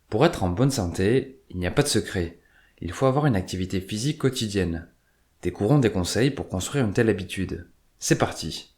Pour être en bonne santé, il n'y a pas de secret. Il faut avoir une activité physique quotidienne. Découvrons des conseils pour construire une telle habitude. C'est parti!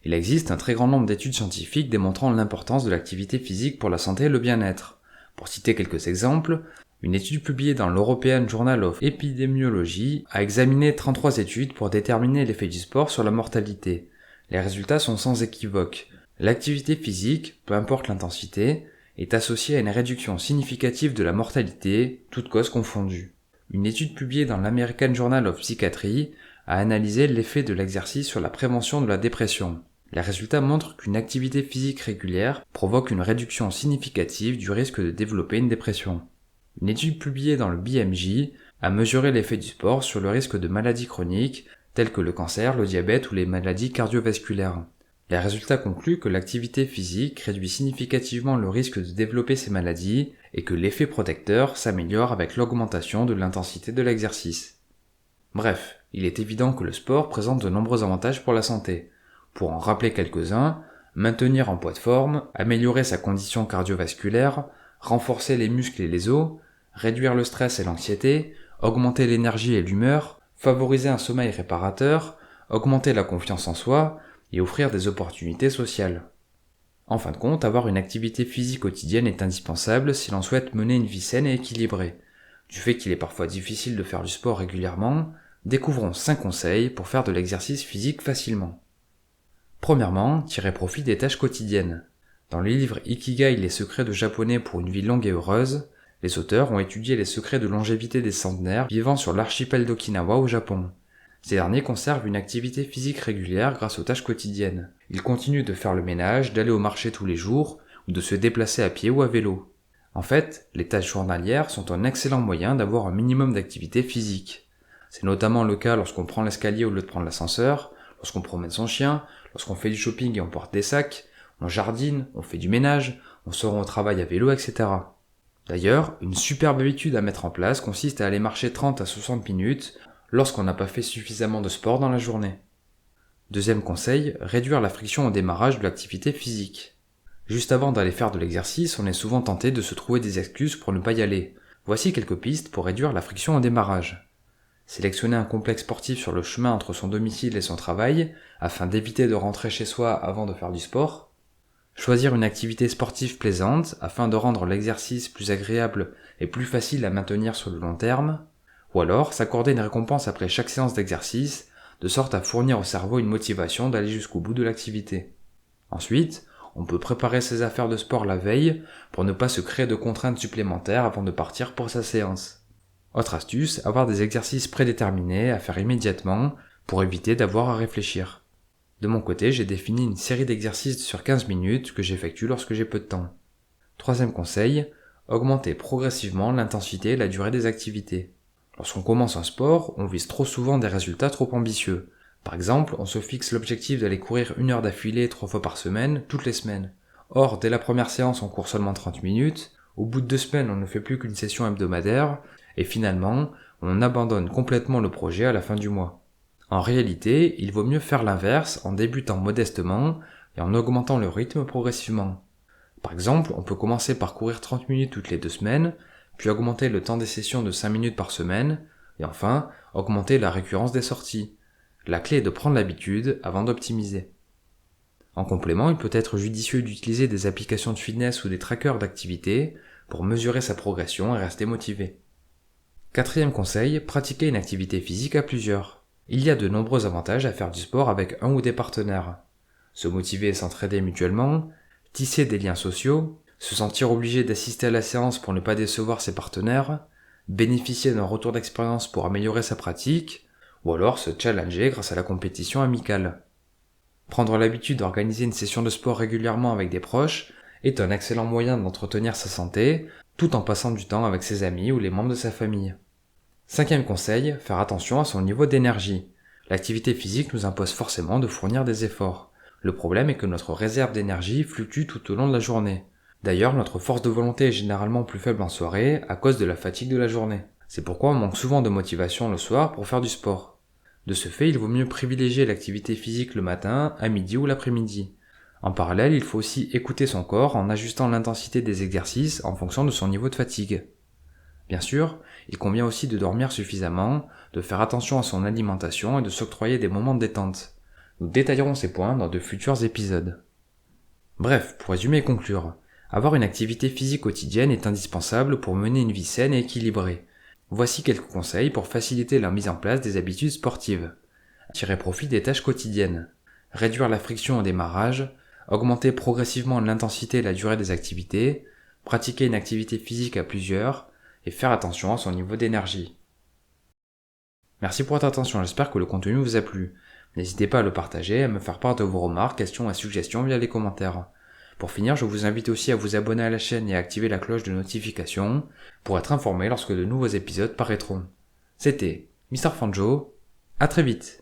Il existe un très grand nombre d'études scientifiques démontrant l'importance de l'activité physique pour la santé et le bien-être. Pour citer quelques exemples, une étude publiée dans l'European Journal of Epidemiology a examiné 33 études pour déterminer l'effet du sport sur la mortalité. Les résultats sont sans équivoque. L'activité physique, peu importe l'intensité, est associée à une réduction significative de la mortalité, toutes causes confondues. Une étude publiée dans l'American Journal of Psychiatry a analysé l'effet de l'exercice sur la prévention de la dépression. Les résultats montrent qu'une activité physique régulière provoque une réduction significative du risque de développer une dépression. Une étude publiée dans le BMJ a mesuré l'effet du sport sur le risque de maladies chroniques telles que le cancer, le diabète ou les maladies cardiovasculaires. Les résultats concluent que l'activité physique réduit significativement le risque de développer ces maladies et que l'effet protecteur s'améliore avec l'augmentation de l'intensité de l'exercice. Bref, il est évident que le sport présente de nombreux avantages pour la santé. Pour en rappeler quelques-uns, maintenir en poids de forme, améliorer sa condition cardiovasculaire, renforcer les muscles et les os, réduire le stress et l'anxiété, augmenter l'énergie et l'humeur, favoriser un sommeil réparateur, augmenter la confiance en soi et offrir des opportunités sociales. En fin de compte, avoir une activité physique quotidienne est indispensable si l'on souhaite mener une vie saine et équilibrée. Du fait qu'il est parfois difficile de faire du sport régulièrement, découvrons 5 conseils pour faire de l'exercice physique facilement. Premièrement, tirer profit des tâches quotidiennes. Dans le livre Ikigai, les secrets de japonais pour une vie longue et heureuse, les auteurs ont étudié les secrets de longévité des centenaires vivant sur l'archipel d'Okinawa au Japon. Ces derniers conservent une activité physique régulière grâce aux tâches quotidiennes. Ils continuent de faire le ménage, d'aller au marché tous les jours, ou de se déplacer à pied ou à vélo. En fait, les tâches journalières sont un excellent moyen d'avoir un minimum d'activité physique. C'est notamment le cas lorsqu'on prend l'escalier au lieu de prendre l'ascenseur, lorsqu'on promène son chien, lorsqu'on fait du shopping et on porte des sacs, on jardine, on fait du ménage, on sort au travail à vélo, etc. D'ailleurs, une superbe habitude à mettre en place consiste à aller marcher 30 à 60 minutes lorsqu'on n'a pas fait suffisamment de sport dans la journée. Deuxième conseil, réduire la friction au démarrage de l'activité physique. Juste avant d'aller faire de l'exercice, on est souvent tenté de se trouver des excuses pour ne pas y aller. Voici quelques pistes pour réduire la friction au démarrage. Sélectionner un complexe sportif sur le chemin entre son domicile et son travail, afin d'éviter de rentrer chez soi avant de faire du sport. Choisir une activité sportive plaisante, afin de rendre l'exercice plus agréable et plus facile à maintenir sur le long terme. Ou alors, s'accorder une récompense après chaque séance d'exercice, de sorte à fournir au cerveau une motivation d'aller jusqu'au bout de l'activité. Ensuite, on peut préparer ses affaires de sport la veille pour ne pas se créer de contraintes supplémentaires avant de partir pour sa séance. Autre astuce, avoir des exercices prédéterminés à faire immédiatement pour éviter d'avoir à réfléchir. De mon côté, j'ai défini une série d'exercices sur 15 minutes que j'effectue lorsque j'ai peu de temps. Troisième conseil, augmenter progressivement l'intensité et la durée des activités. Lorsqu'on commence un sport, on vise trop souvent des résultats trop ambitieux. Par exemple, on se fixe l'objectif d'aller courir 1 heure d'affilée 3 fois par semaine, toutes les semaines. Or, dès la première séance, on court seulement 30 minutes, au bout de 2 semaines, on ne fait plus qu'une session hebdomadaire, et finalement, on abandonne complètement le projet à la fin du mois. En réalité, il vaut mieux faire l'inverse en débutant modestement et en augmentant le rythme progressivement. Par exemple, on peut commencer par courir 30 minutes toutes les 2 semaines, puis augmenter le temps des sessions de 5 minutes par semaine, et enfin, augmenter la récurrence des sorties. La clé est de prendre l'habitude avant d'optimiser. En complément, il peut être judicieux d'utiliser des applications de fitness ou des trackers d'activité pour mesurer sa progression et rester motivé. Quatrième conseil, pratiquer une activité physique à plusieurs. Il y a de nombreux avantages à faire du sport avec un ou des partenaires. Se motiver et s'entraider mutuellement, tisser des liens sociaux, se sentir obligé d'assister à la séance pour ne pas décevoir ses partenaires, bénéficier d'un retour d'expérience pour améliorer sa pratique, ou alors se challenger grâce à la compétition amicale. Prendre l'habitude d'organiser une session de sport régulièrement avec des proches est un excellent moyen d'entretenir sa santé, tout en passant du temps avec ses amis ou les membres de sa famille. Cinquième conseil, faire attention à son niveau d'énergie. L'activité physique nous impose forcément de fournir des efforts. Le problème est que notre réserve d'énergie fluctue tout au long de la journée. D'ailleurs, notre force de volonté est généralement plus faible en soirée à cause de la fatigue de la journée. C'est pourquoi on manque souvent de motivation le soir pour faire du sport. De ce fait, il vaut mieux privilégier l'activité physique le matin, à midi ou l'après-midi. En parallèle, il faut aussi écouter son corps en ajustant l'intensité des exercices en fonction de son niveau de fatigue. Bien sûr, il convient aussi de dormir suffisamment, de faire attention à son alimentation et de s'octroyer des moments de détente. Nous détaillerons ces points dans de futurs épisodes. Bref, pour résumer et conclure, avoir une activité physique quotidienne est indispensable pour mener une vie saine et équilibrée. Voici quelques conseils pour faciliter la mise en place des habitudes sportives. Tirer profit des tâches quotidiennes. Réduire la friction au démarrage. Augmenter progressivement l'intensité et la durée des activités. Pratiquer une activité physique à plusieurs. Et faire attention à son niveau d'énergie. Merci pour votre attention, j'espère que le contenu vous a plu. N'hésitez pas à le partager, à me faire part de vos remarques, questions et suggestions via les commentaires. Pour finir, je vous invite aussi à vous abonner à la chaîne et à activer la cloche de notification pour être informé lorsque de nouveaux épisodes paraîtront. C'était Mr. Fanjo, à très vite.